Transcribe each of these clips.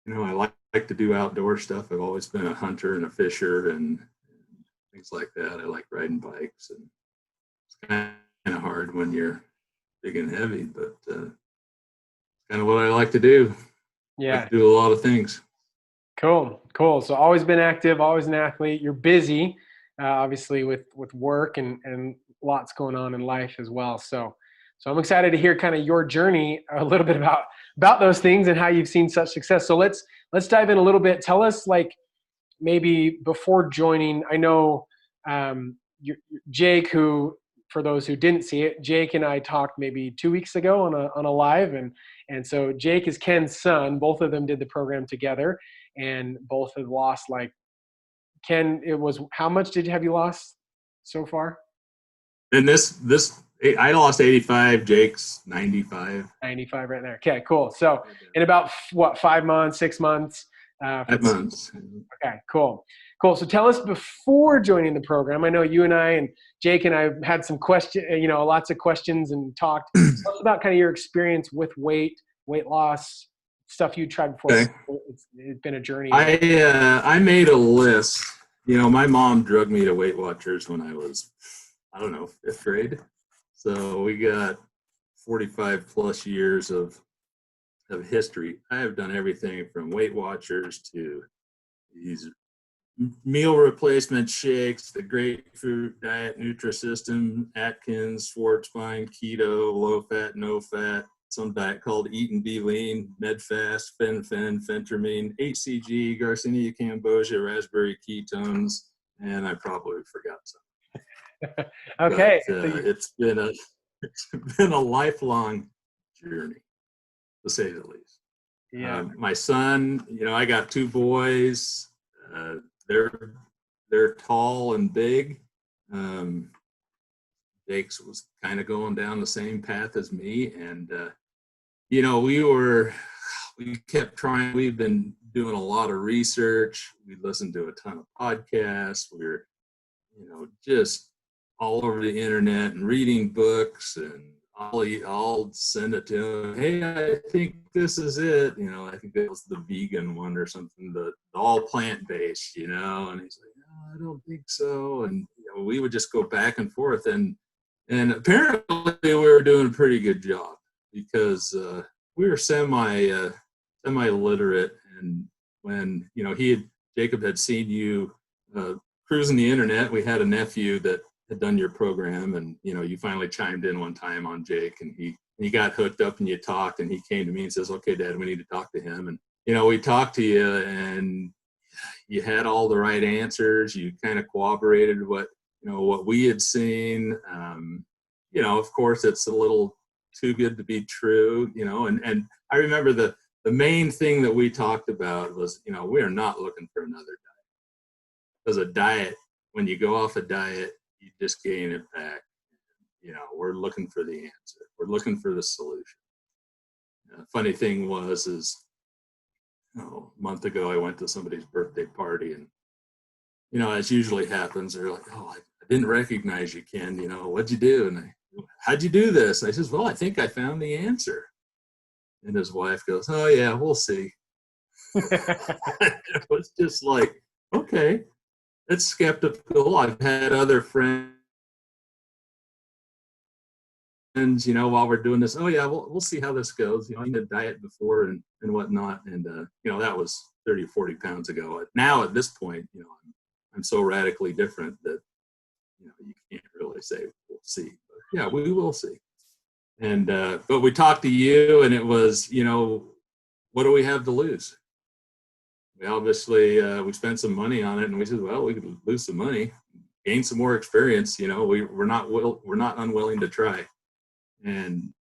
I like to do outdoor stuff. I've always been a hunter and a fisher and things like that. I like riding bikes, and it's kind of hard when you're big and heavy, but kind of what I like to do. I like Yeah. to do a lot of things. Cool. Cool. So always been active, always an athlete. You're busy, obviously with work and lots going on in life as well. So I'm excited to hear kind of your journey, a little bit about those things and how you've seen such success. So let's dive in a little bit. Tell us, like, maybe before joining. I know you, Jake, who, for those who didn't see it, Jake and I talked maybe 2 weeks ago on a live, and so Jake is Ken's son. Both of them did the program together, and both have lost, like, Ken. It was, how much have you lost so far? And this I lost 85. Jake's 95. 95 right there. Okay, cool. So in about what, 5 months, 6 months? For 5 months. Okay, cool. Cool. So tell us, before joining the program, I know you and I and Jake and I had some lots of questions and talked. Tell us about kind of your experience with weight loss, stuff you tried before. Okay. It's been a journey. I made a list. My mom drugged me to Weight Watchers when I was, I don't know, 5th grade. So we got 45 plus years of history. I have done everything from Weight Watchers to these meal replacement shakes, the grapefruit diet, Nutrisystem, Atkins, Schwarzbein, keto, low fat, no fat, some diet called Eat and Be Lean, Medfast, Fen-Phen, Phentermine, HCG, Garcinia Cambogia, raspberry ketones, and I probably forgot some. Okay. But it's been a lifelong journey, to say the least. Yeah. My son, I got 2 boys. They're tall and big. Jake's was kind of going down the same path as me, and we kept trying. We've been doing a lot of research. We listened to a ton of podcasts. We were, just all over the internet and reading books, and I'll send it to him. Hey, I think this is it. I think it was the vegan one or something, the all plant-based, and he's like, no, I don't think so. And we would just go back and forth, and apparently we were doing a pretty good job, because we were semi-literate. And when Jacob had seen you cruising the internet, we had a nephew that had done your program, and you finally chimed in one time on Jake, and he got hooked up, and you talked, and he came to me and says, okay, Dad, we need to talk to him. And we talked to you, and you had all the right answers. You kind of corroborated what we had seen. Of course, it's a little too good to be true, and I remember the main thing that we talked about was, we are not looking for another diet, because a diet, when you go off a diet, you just gain it back. We're looking for the answer. We're looking for the solution. Funny thing is a month ago, I went to somebody's birthday party, and, as usually happens, they're like, oh, I didn't recognize you, Ken. What'd you do? And how'd you do this? I says, well, I think I found the answer. And his wife goes, oh yeah, we'll see. It was just like, okay, it's skeptical. I've had other friends, while we're doing this, oh yeah, we'll see how this goes. I did a diet before and whatnot. And, that was 30 or 40 pounds ago. Now at this point, I'm so radically different that, you can't really say we'll see. But yeah, we will see. And, but we talked to you, and it was, what do we have to lose? We obviously, we spent some money on it, and we said, well, we could lose some money, gain some more experience. We're not unwilling to try. And,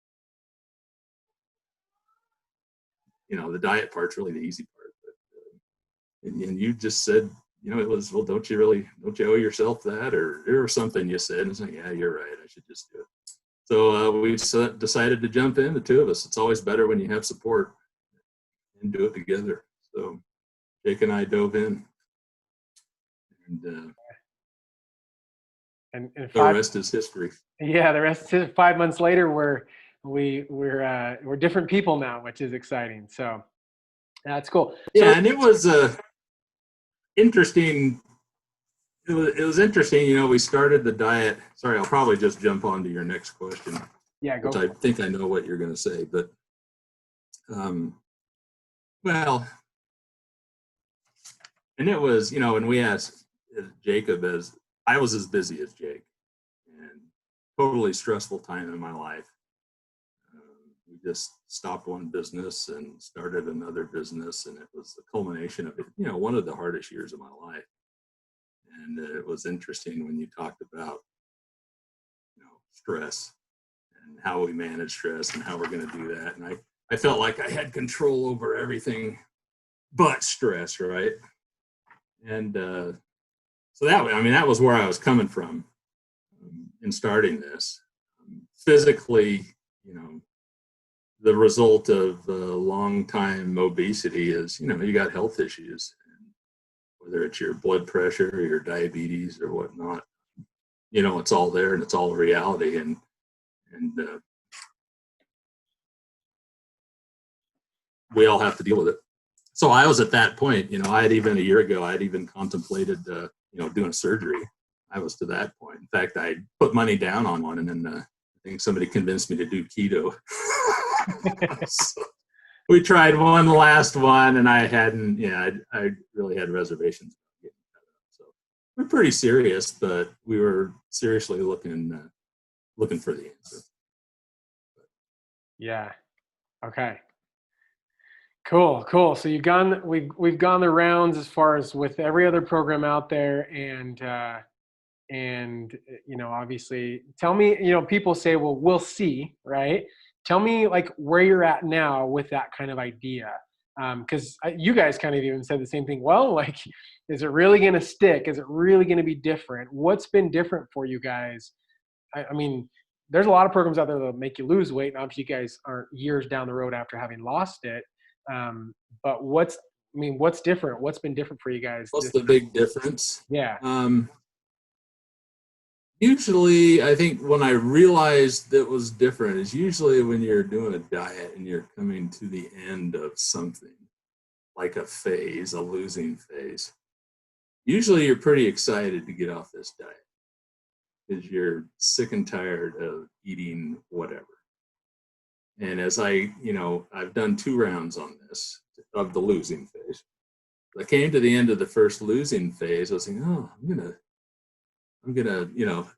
the diet part's really the easy part. But, and you just said, it was, well, don't you owe yourself that? Or there was something you said, and it's like, yeah, you're right, I should just do it. So we decided to jump in, the 2 of us. It's always better when you have support and do it together. So Jake and I dove in, and and the rest is history. Yeah, the rest is 5 months later. We're different people now, which is exciting. So That's cool. So, Yeah, and it was interesting. It was interesting. We started the diet. Sorry, I'll probably just jump on to your next question, yeah, go which I for it. think I know what you're going to say. But um, well, and it was, and we asked Jacob, as I was as busy as Jake, and totally stressful time in my life. We just stopped one business and started another business, and it was the culmination of it. One of the hardest years of my life. And it was interesting when you talked about stress and how we manage stress and how we're going to do that. And I felt like I had control over everything but stress, right? And so that was where I was coming from in starting this. Physically, the result of long time obesity is, you got health issues, and whether it's your blood pressure or your diabetes or whatnot, it's all there and it's all reality. And we all have to deal with it. So I was at that point, I had even a year ago, I had even contemplated, doing surgery. I was to that point. In fact, I put money down on one, and then I think somebody convinced me to do keto. So we tried one last one, and I hadn't, I really had reservations. So we're pretty serious, but we were seriously looking for the answer. Yeah. Okay. Cool. So we've gone the rounds as far as with every other program out there, and obviously, tell me, people say, well, we'll see, right? Tell me like where you're at now with that kind of idea, because you guys kind of even said the same thing. Well, like, is it really going to stick? Is it really going to be different? What's been different for you guys? I mean, there's a lot of programs out there that make you lose weight, and obviously you guys aren't years down the road after having lost it. But what's different? What's been different for you guys What's this the time? big difference? Yeah. Usually, I think when I realized that was different is usually when you're doing a diet and you're coming to the end of something, like a phase, a losing phase. Usually, you're pretty excited to get off this diet because you're sick and tired of eating whatever. And as I've done 2 rounds on this of the losing phase. I came to the end of the first losing phase. I was thinking, oh, I'm gonna,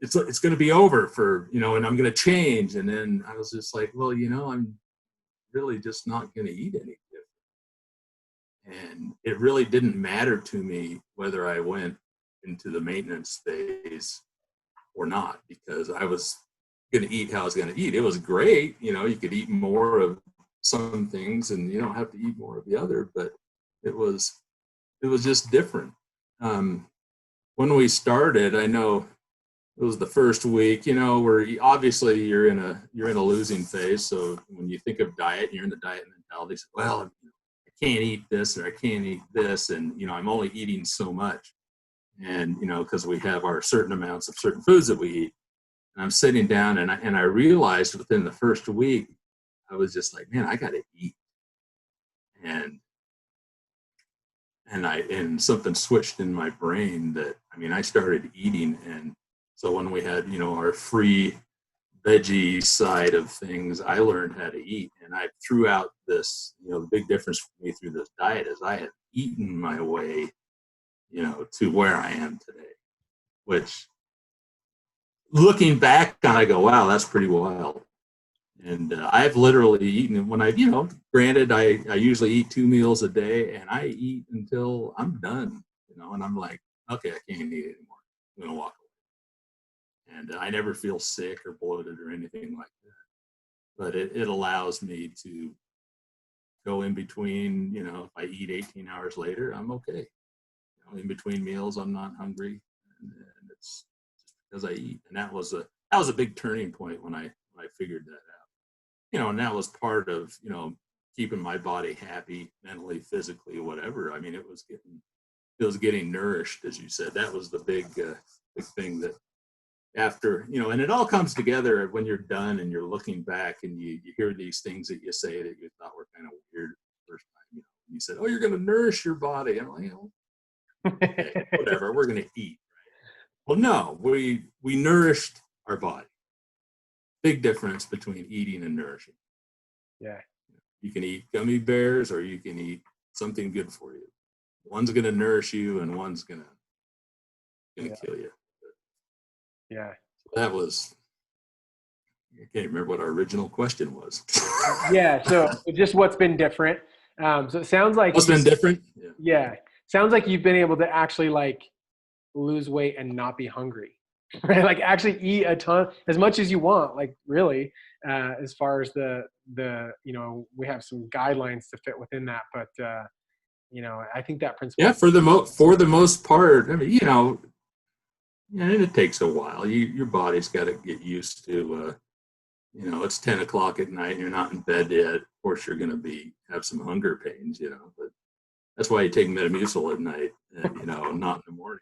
it's gonna be over for, and I'm gonna change. And then I was just like, well, I'm really just not gonna eat any different. And it really didn't matter to me whether I went into the maintenance phase or not, because I was gonna eat how I was gonna eat. It was great, you could eat more of some things and you don't have to eat more of the other, but it was just different. When we started, I know it was the first week, where obviously you're in a losing phase. So when you think of diet, you're in the diet mentality. So, well, I can't eat this or I can't eat this, and I'm only eating so much, and because we have our certain amounts of certain foods that we eat. And I'm sitting down, and I realized within the first week, I was just like, man, I got to eat, and and something switched in my brain that, I started eating. And so when we had, our free veggie side of things, I learned how to eat. And I threw out this, the big difference for me through this diet is I have eaten my way, to where I am today, which looking back on, I go, wow, that's pretty wild. And I've literally eaten when granted, I usually eat 2 meals a day, and I eat until I'm done, and I'm like, okay, I can't eat anymore. I'm going to walk away. And I never feel sick or bloated or anything like that. But it allows me to go in between, if I eat 18 hours later, I'm okay. In between meals, I'm not hungry. And it's just because I eat. And that was a big turning point when I figured that out. And that was part of, keeping my body happy, mentally, physically, whatever. It was getting nourished, as you said. That was the big thing that after, and it all comes together when you're done and you're looking back and you hear these things that you say that you thought were kind of weird the first time. You said, "Oh, you're going to nourish your body." I'm like, "Oh, okay, whatever. We're going to eat." Well, no, we nourished our body. Big difference between eating and nourishing. Yeah. You can eat gummy bears or you can eat something good for you. One's going to nourish you and one's going to kill you. Yeah. So that was, I can't remember what our original question was. Yeah. So just what's been different. So it sounds like What's been different? yeah. Sounds like you've been able to actually like lose weight and not be hungry. Right? Like actually eat a ton, as much as you want, like really, as far as the, we have some guidelines to fit within that, but, I think that principle. Yeah, for the most part, I mean, and it takes a while. Your body's got to get used to, it's 10 o'clock at night and you're not in bed yet. Of course, you're going to have some hunger pains, but that's why you take Metamucil at night and, not in the morning.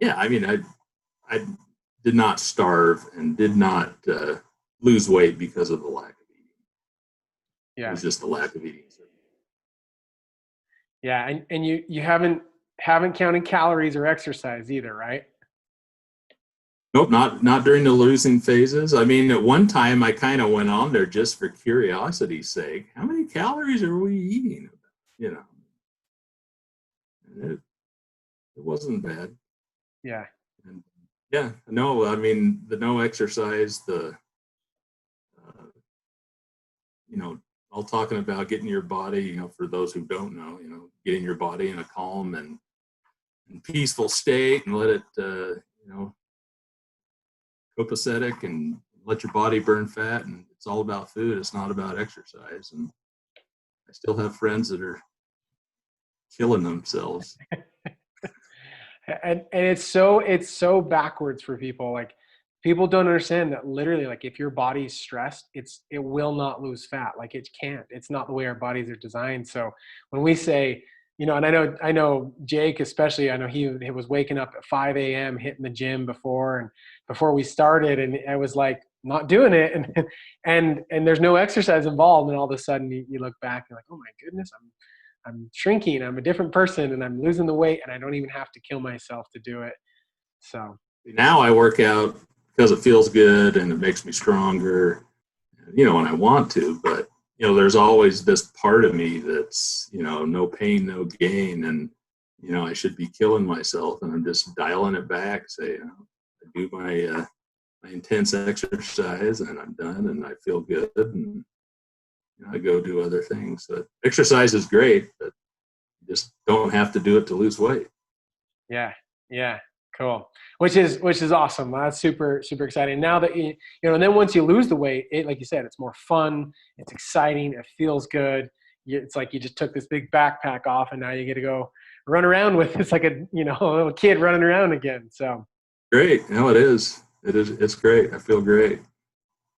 Yeah, I mean, I did not starve and did not lose weight because of the lack of eating. It Yeah. was just the lack of eating. Yeah. And you haven't counted calories or exercise either, right? Nope, not during the losing phases. I mean, at one time I kind of went on there just for curiosity's sake. How many calories are we eating? And it wasn't bad. Yeah. And yeah, no, I mean the no exercise, the all talking about getting your body, for those who don't know, getting your body in a calm and peaceful state and let it, copacetic and let your body burn fat. And it's all about food. It's not about exercise. And I still have friends that are killing themselves. And it's so backwards for people. Like people don't understand that literally, like if your body's stressed, it will not lose fat. Like it can't. It's not the way our bodies are designed. So when we say, and I know Jake especially, I know he was waking up at 5 a.m. hitting the gym before we started, and I was like not doing it, and there's no exercise involved, and all of a sudden you look back and you're like, oh my goodness, I'm shrinking, I'm a different person, and I'm losing the weight, and I don't even have to kill myself to do it. So now I work out because it feels good and it makes me stronger, when I want to, but there's always this part of me that's, no pain, no gain. And, I should be killing myself, and I'm just dialing it back, say, I do my intense exercise and I'm done and I feel good, and I go do other things. But exercise is great, but you just don't have to do it to lose weight. yeah, cool. Which is awesome. That's super, super exciting. Now that and then once you lose the weight, like you said, it's more fun, it's exciting, it feels good. It's like you just took this big backpack off and now you get to go run around with it's like a little kid running around again. So great. No, it is. It's great. I feel great.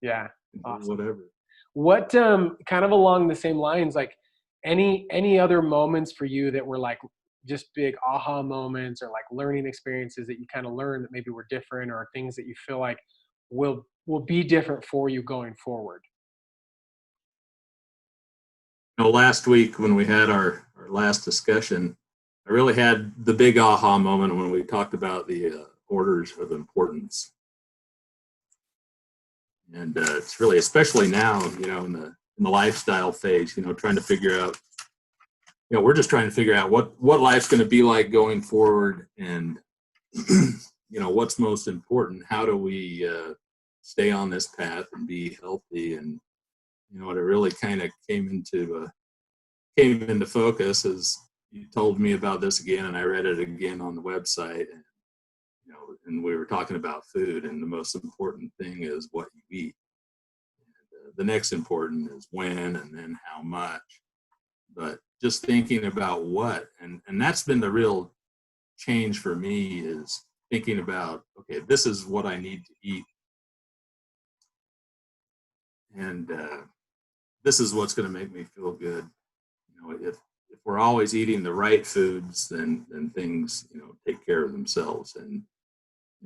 Yeah. Awesome. Whatever. What kind of along the same lines, like any other moments for you that were like just big aha moments or like learning experiences that you kind of learned that maybe were different, or things that you feel like will be different for you going forward? Last week when we had our last discussion, I really had the big aha moment when we talked about the orders of importance. And it's really, especially now, in the lifestyle phase, trying to figure out, we're just trying to figure out what life's going to be like going forward, and what's most important. How do we stay on this path and be healthy? And what it really kind of came into focus is you told me about this again, and I read it again on the website, and and we were talking about food, and the most important thing is what you eat. The next important is when, and then how much. But just thinking about what, and that's been the real change for me, is thinking about, okay, this is what I need to eat, and this is what's going to make me feel good. If we're always eating the right foods, then things take care of themselves. And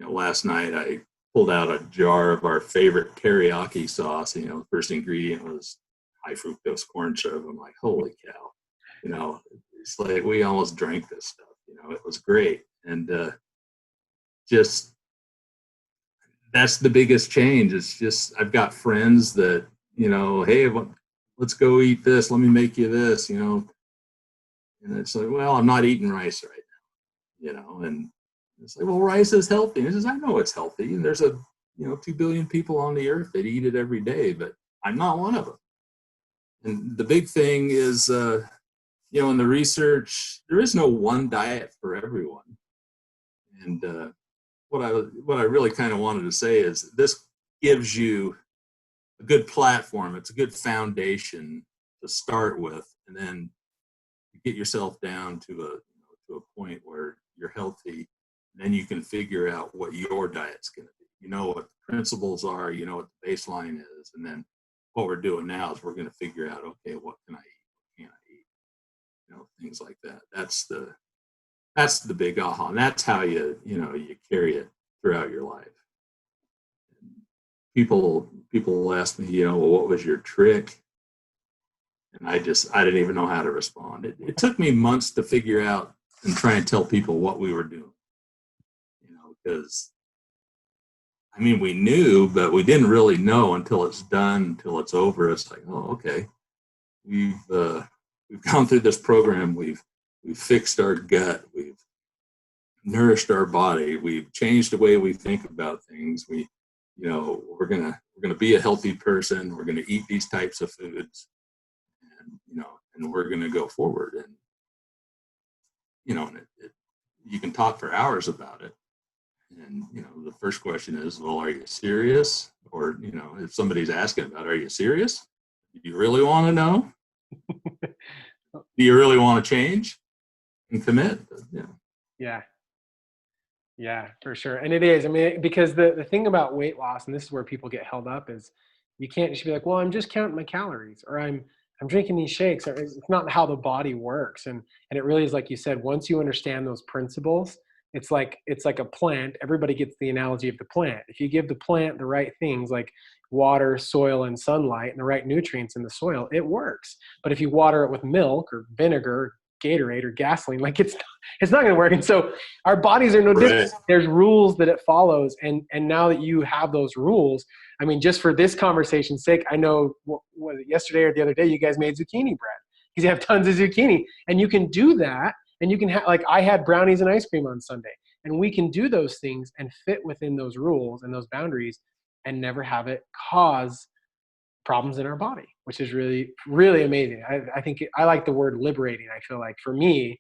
last night I pulled out a jar of our favorite teriyaki sauce. The first ingredient was high fructose corn syrup. I'm like, holy cow, it's like we almost drank this stuff. It was great. And just that's the biggest change. It's just I've got friends that, hey, let's go eat this. Let me make you this, and it's like, well, I'm not eating rice right now, and it's like, well, rice is healthy. And he says, I know it's healthy. And there's 2 billion people on the earth that eat it every day, but I'm not one of them. And the big thing is, in the research, there is no one diet for everyone. And what I really kind of wanted to say is this gives you a good platform. It's a good foundation to start with, and then get yourself down to a point where you're healthy. And then you can figure out what your diet's going to be. You know what the principles are. You know what the baseline is, and then what we're doing now is we're going to figure out, okay, what can I eat? What can't I eat? Things like that. That's the big aha, and that's how you carry it throughout your life. People ask me, well, what was your trick? And I didn't even know how to respond. It took me months to figure out and try and tell people what we were doing, because we knew, but we didn't really know until it's done, until it's over. It's like, oh, okay, we've gone through this program. We've fixed our gut. We've nourished our body. We've changed the way we think about things. We're gonna be a healthy person. We're gonna eat these types of foods, and we're gonna go forward. And you can talk for hours about it. And the first question is, well, are you serious? Or if somebody's asking about, are you serious? Do you really want to know? Do you really want to change and commit? Yeah, for sure. And it is. Because the thing about weight loss, and this is where people get held up, is you can't just be like, well, I'm just counting my calories, or I'm drinking these shakes. Or it's not how the body works. And it really is, like you said, once you understand those principles, it's like a plant. Everybody gets the analogy of the plant. If you give the plant the right things like water, soil, and sunlight, and the right nutrients in the soil, it works. But if you water it with milk or vinegar, Gatorade, or gasoline, like it's not going to work. And so our bodies are no different. There's rules that it follows. And now that you have those rules, just for this conversation's sake, I know, was it yesterday or the other day, you guys made zucchini bread because you have tons of zucchini, and you can do that. And you can have, like I had brownies and ice cream on Sunday, and we can do those things and fit within those rules and those boundaries and never have it cause problems in our body, which is really, really amazing. I think I like the word liberating. I feel like for me,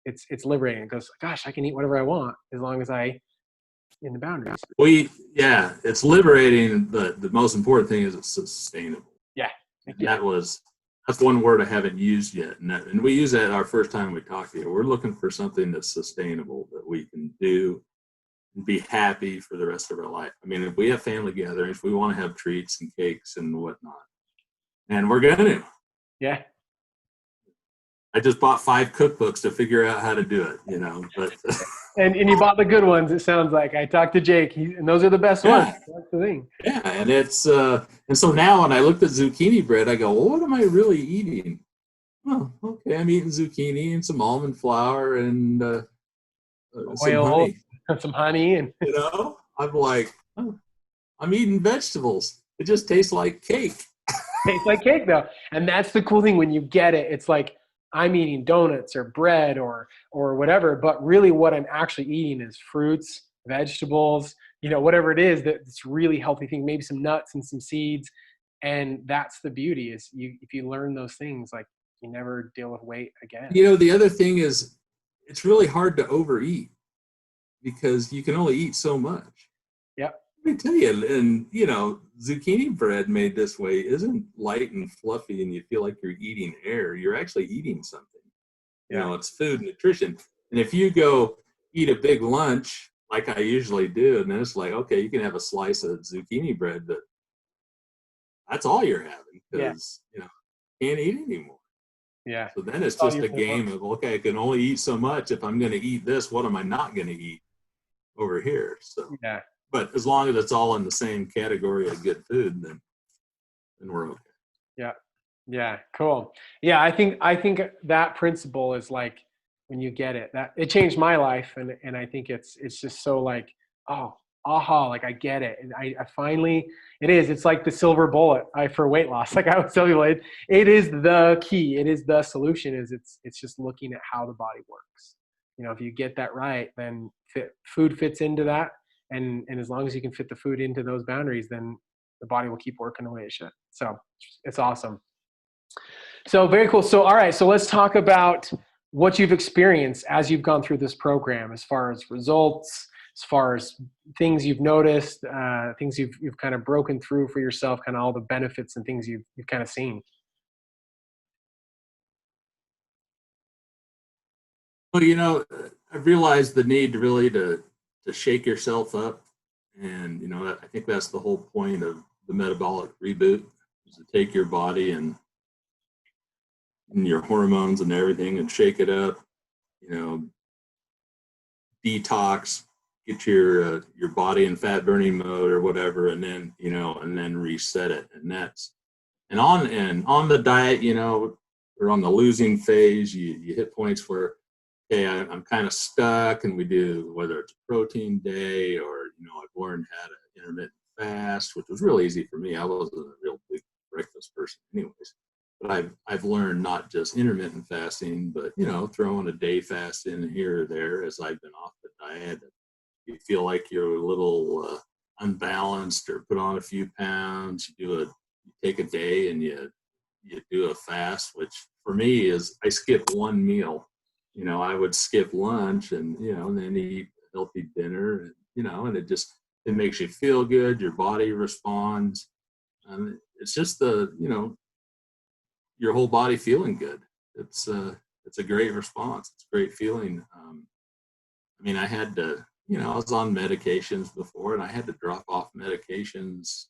it's liberating. It goes, gosh, I can eat whatever I want as long as I in the boundaries. It's liberating, but the most important thing is it's sustainable. Yeah. That's one word I haven't used yet. And we use that our first time we talked to you. We're looking for something that's sustainable, that we can do and be happy for the rest of our life. If we have family gatherings, we want to have treats and cakes and whatnot. And we're going to. Yeah. I just bought 5 cookbooks to figure out how to do it, but. And you bought the good ones, it sounds like. I talked to Jake, and those are the best ones. That's the thing. Yeah, and it's and so now when I looked at zucchini bread, I go, well, what am I really eating? Oh, okay, I'm eating zucchini and some almond flour and some honey. Some honey, and I'm like, oh, I'm eating vegetables. It just tastes like cake. Tastes like cake, though, and that's the cool thing when you get it. It's like, I'm eating donuts or bread or whatever, but really what I'm actually eating is fruits, vegetables, whatever it is that's really healthy thing, maybe some nuts and some seeds. And that's the beauty is if you learn those things, like you never deal with weight again. The other thing is it's really hard to overeat because you can only eat so much. Yep. Let me tell you, and zucchini bread made this way isn't light and fluffy and you feel like you're eating air. You're actually eating something. It's food, nutrition. And if you go eat a big lunch like I usually do, and then it's like, okay, you can have a slice of zucchini bread, but that's all you're having because you can't eat anymore. Yeah. So then it's just a game of, okay, I can only eat so much. If I'm going to eat this, what am I not going to eat over here? So yeah. But as long as it's all in the same category of good food, then we're okay. Yeah. Yeah, cool. Yeah, I think that principle is like when you get it, that it changed my life, and I think it's just so like, oh, aha, like I get it. And I finally, it's like the silver bullet for weight loss. Like I always tell people, it is the key. It is the solution. It's just looking at how the body works. If you get that right, then food fits into that, and as long as you can fit the food into those boundaries, then the body will keep working the way it should. So it's awesome. So very cool. So all right, so let's talk about what you've experienced as you've gone through this program, as far as results, as far as things you've noticed, things you've kind of broken through for yourself, kind of all the benefits and things you've kind of seen. Well, I've realized the need really to shake yourself up, and I think that's the whole point of the metabolic reboot, is to take your body and your hormones and everything and shake it up, you know, detox, get your body in fat burning mode or whatever, and then and then reset it. And on the diet, or on the losing phase, you hit points where, okay, I'm kind of stuck, and we do, whether it's a protein day or I've learned how to intermittent fast, which was real easy for me. I wasn't a real big breakfast person, anyways. But I've learned not just intermittent fasting, but throwing a day fast in here or there as I've been off the diet. You feel like you're a little unbalanced or put on a few pounds. You take a day and you do a fast, which for me is I skip one meal. I would skip lunch and then eat a healthy dinner, and it makes you feel good. Your body responds. It's just your whole body feeling good. It's a great response. It's a great feeling. I had to, I was on medications before, and I had to drop off medications,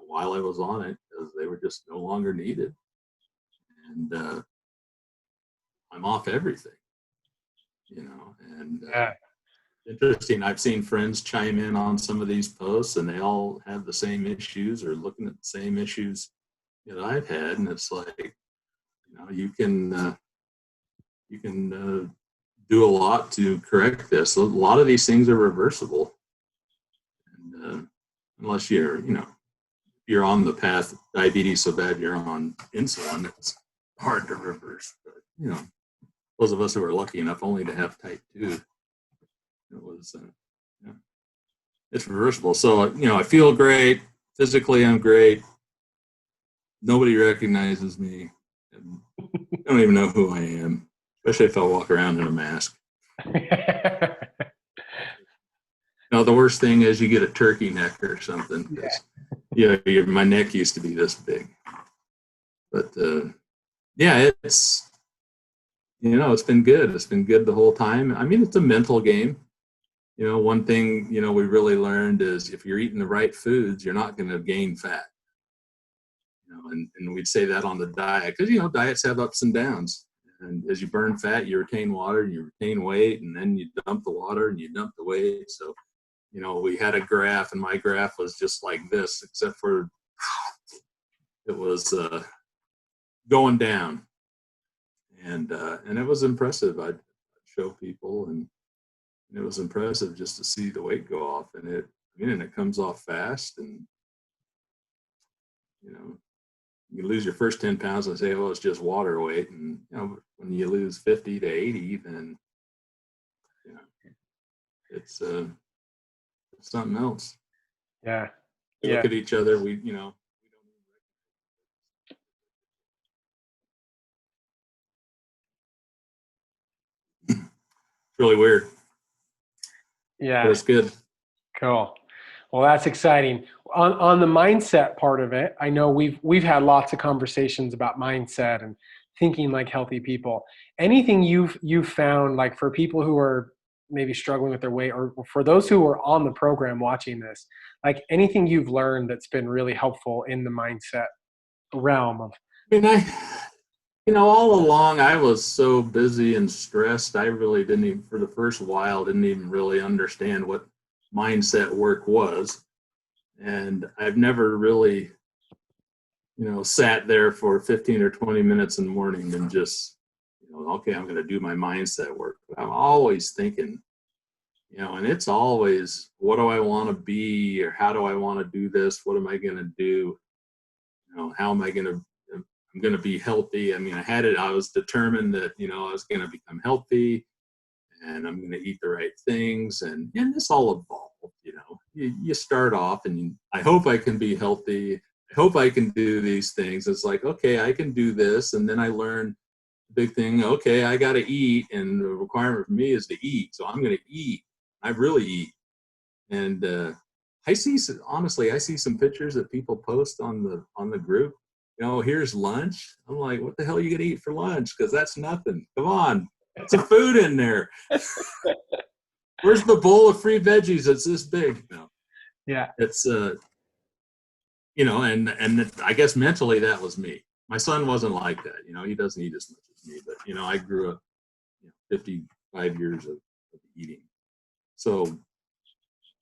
while I was on it, because they were just no longer needed. And I'm off everything, and Yeah. interesting. I've seen friends chime in on some of these posts, and they all have the same issues or looking at the same issues that I've had, and it's like, you can do a lot to correct this. A lot of these things are reversible, and unless you're on the path of diabetes so bad you're on insulin, it's hard to reverse. But those of us who are lucky enough only to have type 2, it was yeah, it's reversible. So I feel great physically. I'm great. Nobody recognizes me. I don't even know who I am, especially if I walk around in a mask. The worst thing is you get a turkey neck or something. My neck used to be this big. But it's been good. It's been good the whole time. It's a mental game. One thing we really learned is if you're eating the right foods, you're not going to gain fat. And we'd say that on the diet, because diets have ups and downs. And as you burn fat, you retain water and you retain weight, and then you dump the water and you dump the weight. So we had a graph, and my graph was just like this, except for it was going down, and it was impressive. I'd show people, and it was impressive just to see the weight go off, and it comes off fast, and you lose your first 10 pounds and say, "Oh, it's just water weight," and when you lose 50 to 80, then it's something else. Yeah. We Yeah. look at each other. It's really weird, but Yeah. it's good. Cool. Well, that's exciting. On the mindset part of it, I know we've had lots of conversations about mindset and thinking like healthy people. Anything you've found, like for people who are maybe struggling with their weight, or for those who are on the program watching this, like anything you've learned that's been really helpful in the mindset realm of. I mean, all along I was so busy and stressed. I really didn't even, for the first while, didn't even really understand what mindset work was. And I've never really sat there for 15 or 20 minutes in the morning and just, okay, I'm going to do my mindset work. But I'm always thinking, and it's always, what do I want to be, or how do I want to do this? What am I going to do? How am I going to, I'm going to be healthy. I mean, I was determined that, I was going to become healthy, and I'm going to eat the right things. And this all evolved, you start off and I hope I can be healthy. I hope I can do these things. It's like, okay, I can do this. And then I learned the big thing, okay, I got to eat. And the requirement for me is to eat. So I'm going to eat. I really eat. And honestly, I see some pictures that people post on the group. Here's lunch. I'm like, what the hell are you going to eat for lunch? Because that's nothing. Come on. Put some food in there. Where's the bowl of free veggies that's this big? No. Yeah. It's and I guess mentally that was me. My son wasn't like that. He doesn't eat as much as me, but I grew up 55 years of eating. So,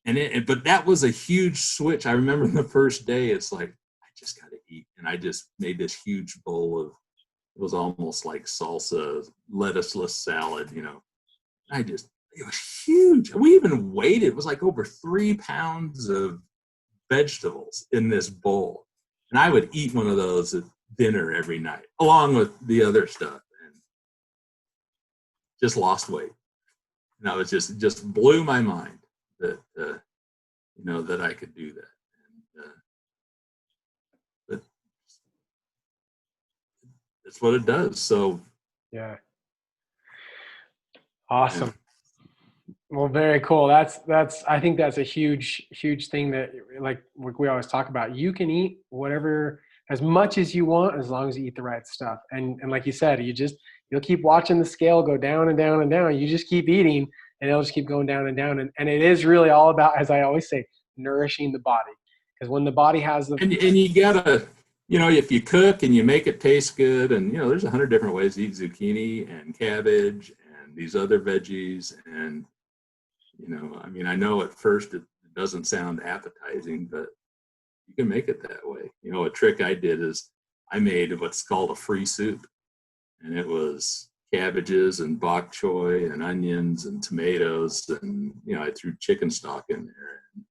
but that was a huge switch. I remember the first day, it's like, I just got to eat. And I just made this huge bowl of, it was almost like salsa, lettuceless salad, it was huge. We even weighed it. It was like over 3 pounds of vegetables in this bowl. And I would eat one of those at dinner every night, along with the other stuff, and just lost weight. And I was just blew my mind that, that I could do that. And, but that's what it does. So, yeah. Awesome. Yeah. Well, very cool. I think that's a huge thing that, like we always talk about. You can eat whatever, as much as you want, as long as you eat the right stuff. And like you said, you'll keep watching the scale go down and down and down. You just keep eating, and it'll just keep going down and down. And it is really all about, as I always say, nourishing the body. Because when the body has the and you gotta, if you cook and you make it taste good, and there's 100 different ways to eat zucchini and cabbage and these other veggies, and I know at first it doesn't sound appetizing, but you can make it that way. A trick I did is I made what's called a free soup, and it was cabbages and bok choy and onions and tomatoes, and I threw chicken stock in there, and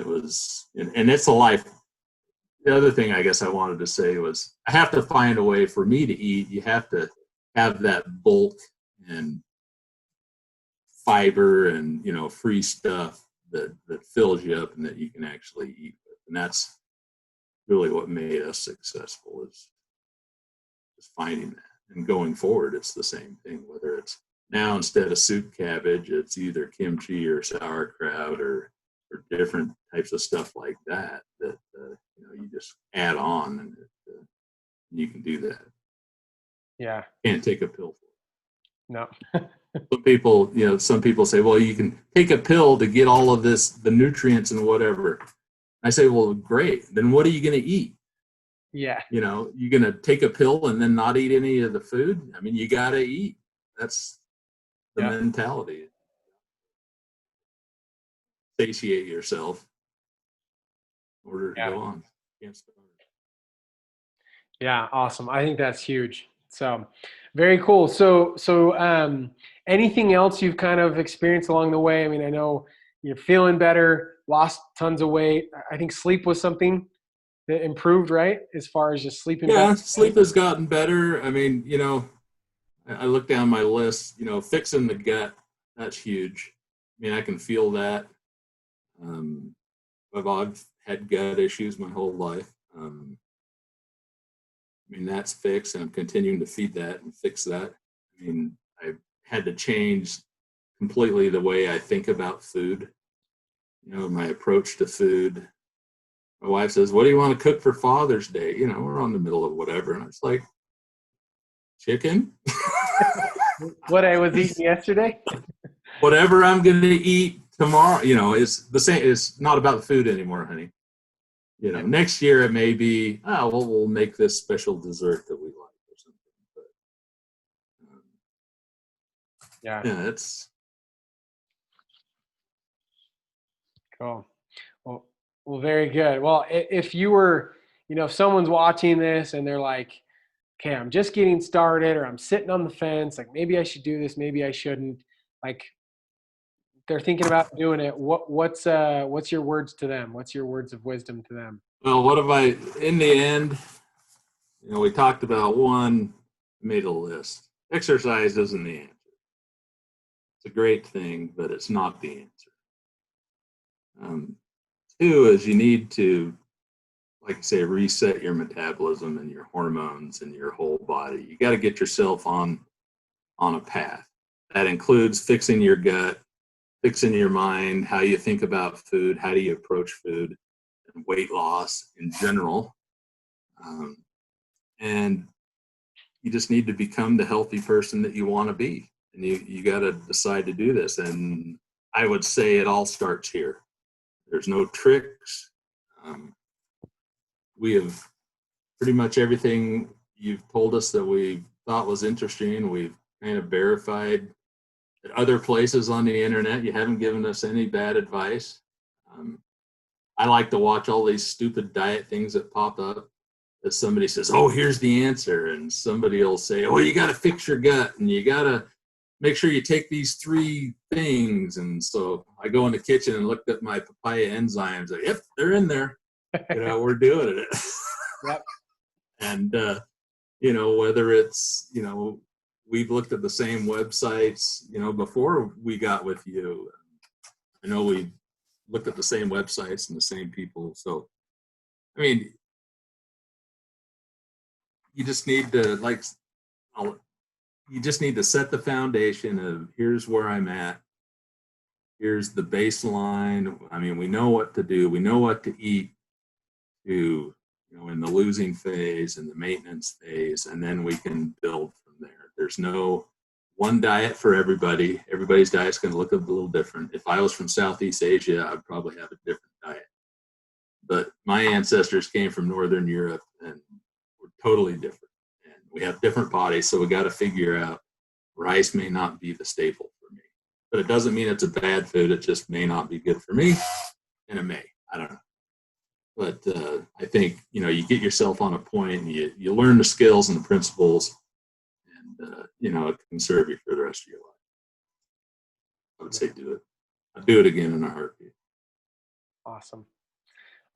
it was, and it's a life. The other thing I guess I wanted to say was, I have to find a way for me to eat. You have to have that bulk and fiber and free stuff that fills you up and that you can actually eat with. And that's really what made us successful, is finding that. And going forward, it's the same thing. Whether it's now, instead of soup cabbage, it's either kimchi or sauerkraut or different types of stuff like that you just add on, and you can do that. Yeah. Can't take a pill for it. No. Some people say, well, you can take a pill to get all of this, the nutrients and whatever. I say, well, great. Then what are you going to eat? Yeah. You're going to take a pill and then not eat any of the food? I mean, you got to eat. That's the mentality. Satiate yourself in order to go on. Can't start. Yeah, awesome. I think that's huge. So very cool. So anything else you've kind of experienced along the way? I mean, I know you're feeling better, lost tons of weight. I think sleep was something that improved, right? As far as just sleeping better. Sleep has gotten better. I mean, I look down my list, fixing the gut, that's huge. I mean, I can feel that. I've had gut issues my whole life. I mean, that's fixed, and I'm continuing to feed that and fix that. I mean, I've had to change completely the way I think about food, my approach to food. My wife says, what do you want to cook for Father's Day? We're on the middle of whatever. And it's like, chicken? What I was eating yesterday? Whatever I'm going to eat tomorrow, is the same. It's not about the food anymore, honey. Next year it may be, we'll make this special dessert that we like or something. But it's cool. Well, very good. Well, if you were if someone's watching this and they're like, okay, I'm just getting started, or I'm sitting on the fence, like maybe I should do this, maybe I shouldn't, like they're thinking about doing it. What's your words to them? What's your words of wisdom to them? Well, what have I, in the end, we talked about one, made a list. Exercise isn't the answer. It's a great thing, but it's not the answer. Two is you need to, like I say, reset your metabolism and your hormones and your whole body. You got to get yourself on a path. That includes fixing your gut, fixing your mind, how you think about food, how do you approach food, and weight loss in general. And you just need to become the healthy person that you want to be. And you got to decide to do this. And I would say it all starts here. There's no tricks. We have pretty much everything you've told us that we thought was interesting. We've kind of verified at other places on the internet. You haven't given us any bad advice. I like to watch all these stupid diet things that pop up. That somebody says, oh, here's the answer. And somebody will say, oh, you got to fix your gut and you got to make sure you take these 3 things. And so I go in the kitchen and looked at my papaya enzymes. Like, yep, they're in there. We're doing it. Yep. And, whether it's, we've looked at the same websites, before we got with you. I know we looked at the same websites and the same people. So, I mean, you just need to set the foundation of here's where I'm at. Here's the baseline. I mean, we know what to do. We know what to eat to, in the losing phase and the maintenance phase, and then we can build from there. There's no one diet for everybody. Everybody's diet's going to look a little different. If I was from Southeast Asia, I'd probably have a different diet. But my ancestors came from Northern Europe and we're totally different. And we have different bodies, so we got to figure out rice may not be the staple for me. But it doesn't mean it's a bad food. It just may not be good for me, and it may. I don't know. But I think, you get yourself on a point and you learn the skills and the principles, and, it can serve you for the rest of your life. I would say do it. I'd do it again in a heartbeat. Awesome.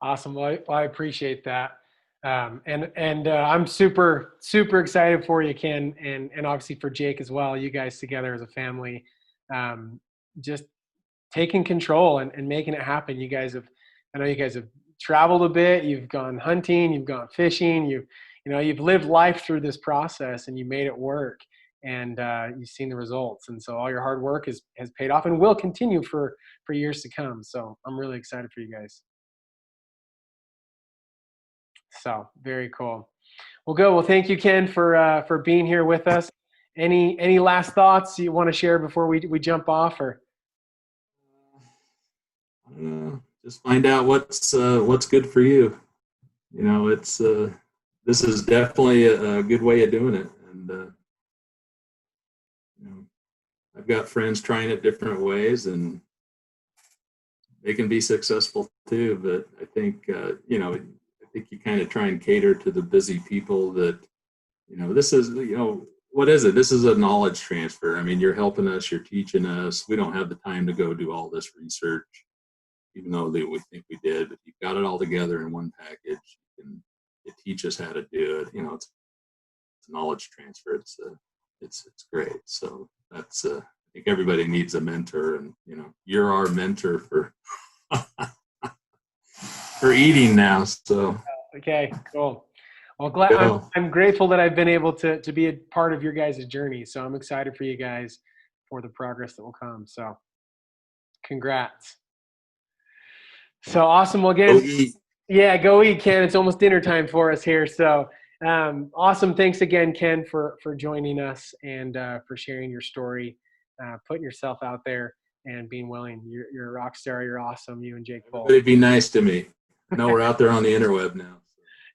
Well, I appreciate that. And I'm super, super excited for you, Ken, and obviously for Jake as well. You guys together as a family, just taking control and making it happen. I know you guys have traveled a bit. You've gone hunting, you've gone fishing, you've lived life through this process, and you made it work, and you've seen the results. And so all your hard work has paid off and will continue for years to come. So I'm really excited for you guys. So very cool. Well, good. Well, thank you, Ken, for being here with us. Any last thoughts you want to share before we jump off, or? Just find out what's good for you. It's this is definitely a good way of doing it, and I've got friends trying it different ways, and they can be successful too. But I think I think you kind of try and cater to the busy people that this is what is it? This is a knowledge transfer. I mean, you're helping us, you're teaching us. We don't have the time to go do all this research, even though we think we did, but you've got it all together in one package. You teach us how to do it. It's knowledge transfer. It's great. So that's I think everybody needs a mentor, and you're our mentor for for eating now. So Okay, cool. Well, I'm grateful that I've been able to be a part of your guys' journey. So I'm excited for you guys for the progress that will come. So congrats. So awesome. Well, again, go eat, Ken. It's almost dinner time for us here. So awesome. Thanks again, Ken, for joining us and for sharing your story, putting yourself out there and being willing. You're a rock star. You're awesome. You and Jake both. Everybody be nice to me. I know we're out there on the interweb now.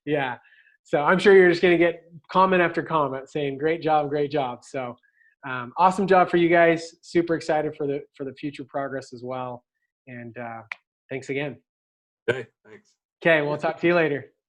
Yeah. So I'm sure you're just going to get comment after comment saying, great job, great job. So awesome job for you guys. Super excited for the future progress as well. And thanks again. Okay, thanks. Okay, we'll talk to you later.